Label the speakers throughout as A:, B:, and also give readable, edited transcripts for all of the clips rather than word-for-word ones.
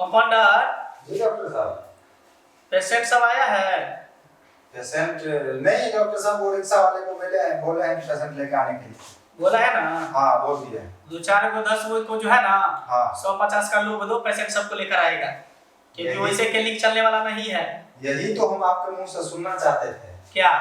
A: Compounder.
B: जी doctor साहब।
A: Patient सब आया है?
B: पेशेंट नहीं डॉक्टर साहब, वो रिक्शा वाले को बोले हैं पेशेंट लेके आने के लिए।
A: बोला है ना?
B: हाँ बोल दिया।
A: 2-4 को 10 को जो है ना,
B: हाँ
A: 150 का लोग दो, पेशेंट सबको लेकर आएगा, क्योंकि वैसे क्लिनिक चलने वाला नहीं है।
B: यही तो हम आपके मुंह से सुनना चाहते थे।
A: क्या?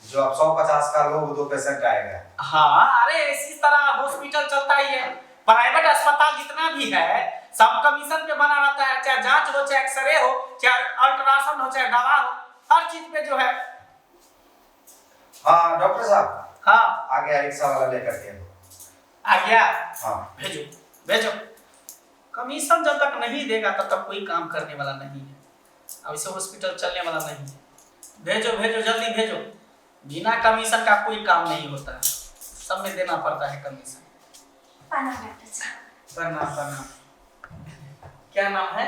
B: जो आप 150 का लोग दो पेशेंट आएगा।
A: हाँ, अरे इसी तरह हॉस्पिटल चलता ही है। प्राइवेट अस्पताल जितना भी है सब कमीशन पे बना रहता है, चाहे जांच हो, चाहे एक्सरे हो, चाहे अल्ट्रासाउंड हो, चाहे दवा हो, हर चीज पे जो है।
B: हाँ डॉक्टर साहब।
A: हाँ
B: आ गया रिक्शा वाला लेकर के।
A: आ गया?
B: हाँ
A: भेजो भेजो। कमीशन जब तक नहीं देगा तब तक कोई काम करने वाला नहीं है। अब इसे हॉस्पिटल चलने वाला नहीं है। भेजो भेजो, जल्दी भेजो। बिना कमीशन का कोई काम नहीं होता है, सब में देना पड़ता है कमीशन।
C: प्रणाम डॉक्टर साहब।
A: प्रणाम प्रणाम। क्या नाम है?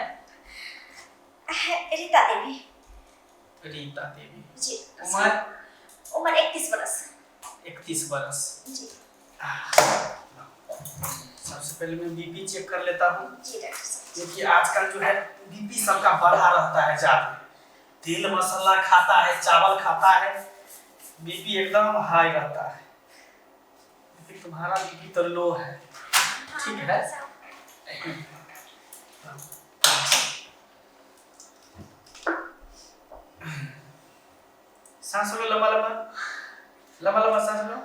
C: रीता देवी।
A: रीता देवी।
C: जी।
A: उम्र?
C: उम्र 31 बरस।
A: 31 बरस।
C: जी।
A: सबसे पहले मैं बीपी चेक कर लेता हूँ,
C: जी डॉक्टर साहब।
A: क्योंकि आजकल जो है बीपी सबका बढ़ा रहता है ज्यादा। तेल मसाला खाता है, चावल खाता है, बीपी एकदम हाई रहता है। लेकिन तुम्हारा बीपी तो लो है, ठीक है? सांस लो, लंबा लंबा लंबा लंबा सांस लो।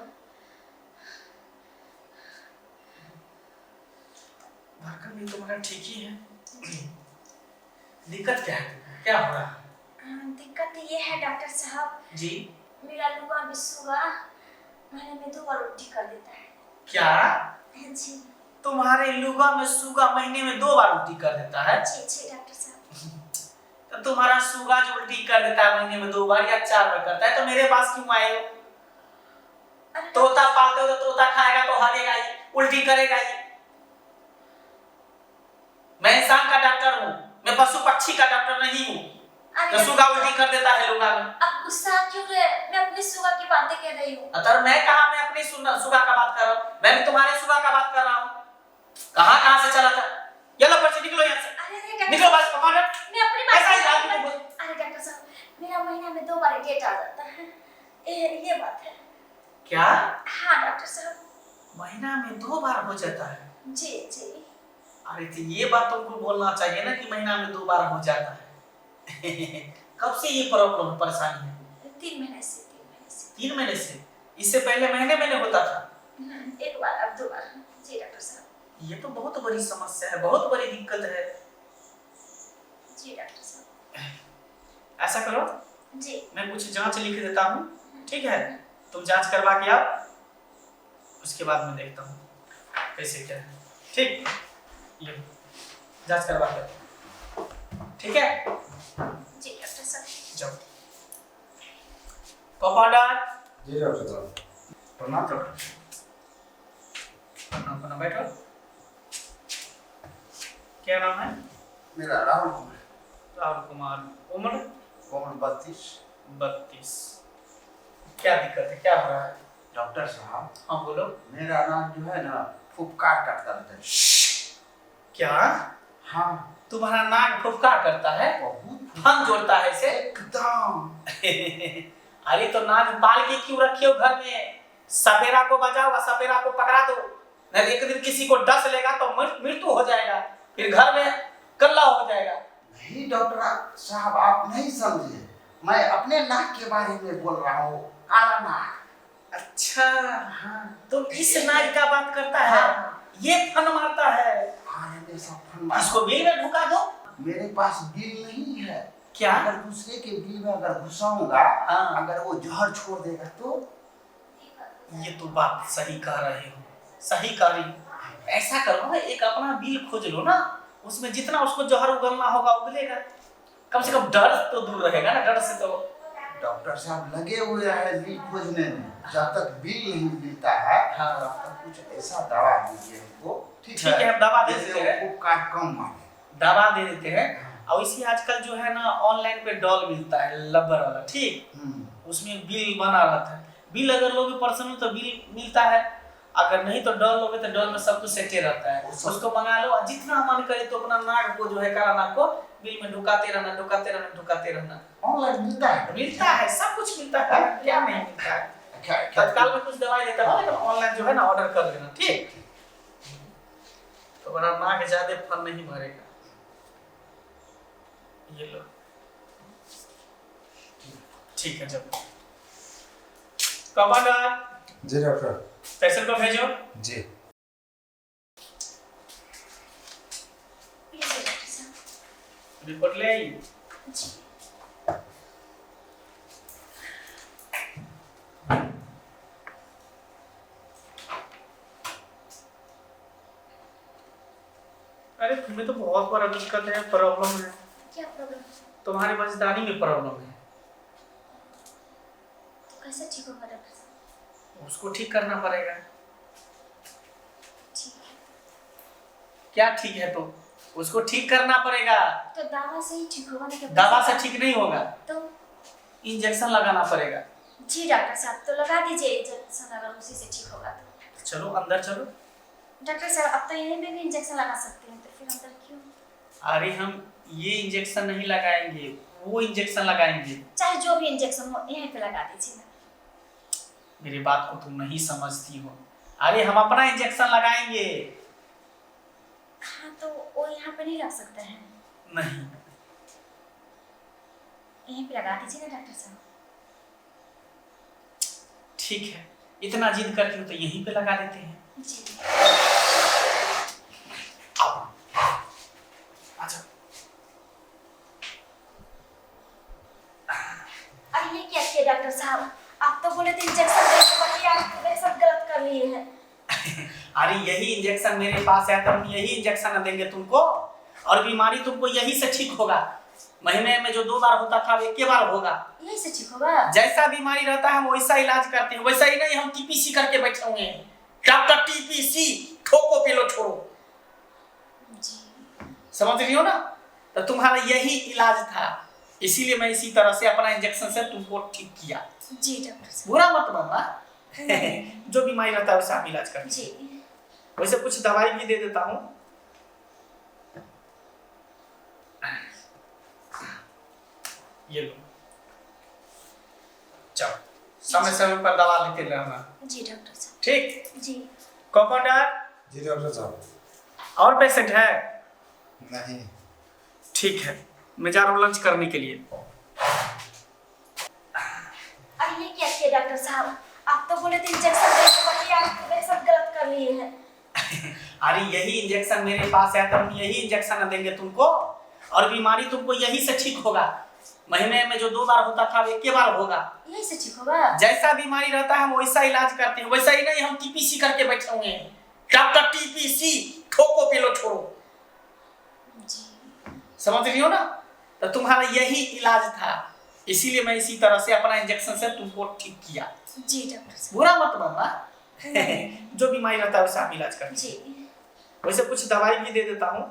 A: धड़कन भी तुम्हारा ठीक ही है। दिक्कत क्या है? क्या हो रहा है?
C: दिक्कत ये है डॉक्टर साहब
A: जी।
C: मेरा लुगा बिस्सुआ महीने में 2 बार उल्टी कर देता है।
A: क्या?
C: जी।
A: तुम्हारे लुगा में सुगा महीने में 2 बार उल्टी कर देता है?
C: जी डॉक्टर साहब।
A: तो तुम्हारा सुगा जो उल्टी कर देता है महीने में 2 बार या 4 बार करता है, तो मेरे पास क्यों आए हो? तोता पालते हो तो तोता खाएगा तो हगेगा ही, उल्टी करेगा ही। मैं इंसान का डॉक्टर हूँ, मैं पशु पक्षी का डॉक्टर नहीं हूँ। तो सुगा उल्टी कर देता है लुगा में।
C: अब गुस्सा क्यों रहे? मैं अपने सुगा की बातें कह रही हूँ।
A: अतर मैं कहा मैं अपनी सुगा का बात कर रहा हूँ, मैं भी तुम्हारे सुगा का बात कर रहा हूँ। कहाँ से चला था? चलो बच्चे निकलो यहाँ से।
C: अरे
A: निकलो बस कमांडर।
C: मैं अपनी बात
A: ऐसा ही आदमी को।
C: अरे डॉक्टर साहब मेरा महीना में 2 बार डेट आ जाता है, ये बात है।
A: क्या?
C: हाँ डॉक्टर साहब।
A: महीना में 2 बार हो जाता है?
C: जी जी।
A: अरे तो ये बात तुमको बोलना चाहिए ना कि महीना में 2 बार हो जाता है। कब से ये प्रॉब्लम परेशानी है?
C: 3 महीने से।
A: 3 महीने से? इससे पहले महीने होता था?
C: 1 बार अब 2 बार। जी डॉक्टर साहब।
A: ये तो बहुत बड़ी समस्या है, बहुत बड़ी दिक्कत है।
C: जी डॉक्टर साहब।
A: ऐसा करो,
C: जी
A: मैं कुछ जांच लिख देता हूँ, ठीक है? तुम जांच करवा के आओ, उसके बाद मैं देखता हूँ कैसे क्या है। ठीक, ये जांच करवा के, ठीक है?
C: जी डॉक्टर साहब।
A: जाओ। कंपाउंडर।
B: जी डॉक्टर साहब। प्रणाम डॉक्टर।
A: प्रणाम, बैठो। क्या नाम है?
B: मेरा राहुल कुमार।
A: राहुल कुमार। उम्र?
B: उम्र 32।
A: 32। क्या दिक्कत है, क्या हो रहा है?
B: डॉक्टर साहब
A: हाँ बोलो।
B: मेरा नाम जो है ना फुफकार करता रहता है।
A: क्या?
B: हाँ
A: तुम्हारा नाक फुफकार करता है?
B: बहुत
A: फन जोड़ता है इसे?
B: एकदम।
A: अरे तो नाक बाल के क्यों रखे हो घर में? सपेरा को बजाओ और सपेरा को पकड़ा दो, नहीं एक दिन किसी को डस लेगा तो मृत्यु हो जाएगा, फिर घर में कल्ला हो जाएगा।
B: नहीं डॉक्टर साहब आप नहीं समझे, मैं अपने नाक के बारे में बोल रहा हूँ, काला नाक।
A: अच्छा
B: हाँ
A: तो इस नाक का बात करता है? ये फन मारता है? इसको बिल में ढुका दो।
B: मेरे पास बिल नहीं है।
A: क्या?
B: अगर दूसरे के बिल में अगर घुसाऊंगा, अगर वो जहर छोड़ देगा तो?
A: ये तो बात सही कह रहे हो, सही कह रही हो। ऐसा करो ना, एक अपना बिल खोज लो ना, उसमें जितना उसको जहर उगलना होगा उगलेगा, कम से कम डर तो दूर रहेगा ना। डर से तो
B: डॉक्टर साहब लगे हुए हैं बिल खोजने में, जब तक बिल नहीं मिलता है तब तक कुछ ऐसा दवा दीजिए हमको। ठीक है,
A: हम दवा दे देते हैं,
B: उपकार कम मांगे
A: दवा दे देते हैं। और इसी आजकल जो है ना ऑनलाइन पे डॉल मिलता है लबर वाला, ठीक, उसमें बिल बना रहता है। बिल अगर लोगे पर्सनल तो बिल मिलता है, अगर नहीं तो डॉल लोगे तो डॉल में सब कुछ सेटे रहता है, उसको मंगा लो। जितना मन करे तो अपना नाक को जो है काला नाक को बिल में ढुकाते रहना।
B: ऑनलाइन मिलता है?
A: मिलता है, सब कुछ मिलता है, क्या नहीं मिलता है। तत्काल में कुछ दवाई देता है लेकिन ऑनलाइन जो है ना ऑर्डर कर लेना, ठीक। तो बड़ा नाक ज्यादा फन नहीं मारेगा। ये लो, ठीक है। जब कमांडर
D: जी डॉक्टर।
A: पेशेंट को भेजो
D: जी।
A: रिपोर्ट ले आई। अरे तुम्हें तो बहुत बड़ा दिक्कत है, प्रॉब्लम है।
C: क्या प्रॉब्लम?
A: तुम्हारी बचदानी में प्रॉब्लम है।
C: तो कैसे ठीक होगा डॉक्टर साहब?
A: उसको ठीक करना पड़ेगा।
C: ठीक है।
A: क्या ठीक है? तो उसको ठीक करना पड़ेगा।
C: तो दवा से ही ठीक होगा ना? क्या
A: दवा से ठीक नहीं होगा,
C: तो
A: इंजेक्शन लगाना पड़ेगा।
C: जी डॉक्टर साहब, तो लगा दीजिए इंजेक्शन, अगर उसी से ठीक होगा तो।
A: चलो अंदर चलो।
C: डॉक्टर साहब अब तो यहीं पे भी इंजेक्शन लगा सकते हैं, तो फिर अंदर क्यों?
A: अरे हम ये इंजेक्शन नहीं लगाएंगे, वो इंजेक्शन लगाएंगे।
C: चाहे जो भी इंजेक्शन हो यहीं पे लगा दीजिए ना।
A: मेरी बात को तुम नहीं समझती हो। अरे हम अपना इंजेक्शन लगाएंगे।
C: हाँ तो वो यहाँ पे नहीं लग सकता है?
A: नहीं,
C: यहीं पे लगा दीजिए ना डॉक्टर साहब।
A: ठीक है, इतना जिद करती हो तो यहीं पे लगा देते हैं।
C: जी।
A: अच्छा,
C: अरे ये क्या किया डॉक्टर साहब? आप तो बोले थे इंजेक्शन देने को, ये आप मेरे साथ गलत कर लिए हैं।
A: अरे यही इंजेक्शन मेरे पास है तो हम यही इंजेक्शन देंगे तुमको, और बीमारी तुमको यही से ठीक होगा। महीने में जो 2 बार होता था वो 1 बार होगा।
C: यही से ठीक होगा?
A: जैसा बीमारी रहता है हम वैसा इलाज करते हैं। वैसा ही नहीं हम टीपीसी करके बैठे हुए हैं। डॉक्टर टीपीसी, ठोको पेलो छोड़ो।
C: जी।
A: समझ रही हो ना? तो तुम्हारा यही इलाज था, इसीलिए मैं इसी तरह से अपना इंजेक्शन से तुमको ठीक किया।
C: जी डॉक्टर साहब।
A: बुरा मत मानना। जो बीमारी रहता है वैसा हम इलाज करते हैं।
C: जी।
A: वैसे कुछ दवाई भी दे देता हूँ। ये लो, चलो समय समय पर दवा लेते रहना।
C: जी डॉक्टर साहब।
A: ठीक।
C: जी।
A: कंपाउंडर
D: जी डॉक्टर साहब।
A: और पेशेंट है?
D: नहीं।
A: ठीक है, मैं जा रहा हूँ लंच करने के लिए।
C: अरे ये क्या किया डॉक्टर साहब? आप तो बोले थे इंजेक्शन देने को, ये आप मेरे साथ गलत कर लिए हैं।
A: अरे यही इंजेक्शन मेरे पास है तो हम यही इंजेक्शन देंगे तुमको, और बीमारी तुमको यही से ठीक होगा। महीने में जो 2 बार होता था वो 1 बार होगा।
C: यही से ठीक होगा?
A: जैसा बीमारी रहता है हम वैसा इलाज करते हैं। वैसा ही नहीं हम टीपीसी करके बैठे हुए हैं। डॉक्टर टीपीसी, ठोको पेलो छोड़ो।
C: जी।
A: समझ रही हो ना? तो तुम्हारा यही इलाज था, इसीलिए मैं इसी तरह से अपना इंजेक्शन से तुमको ठीक किया।
C: जी डॉक्टर साहब।
A: बुरा मत मानना। जो बीमारी रहता है वैसा हम इलाज करते हैं।
C: जी।
A: वैसे कुछ दवाई भी दे देता हूँ।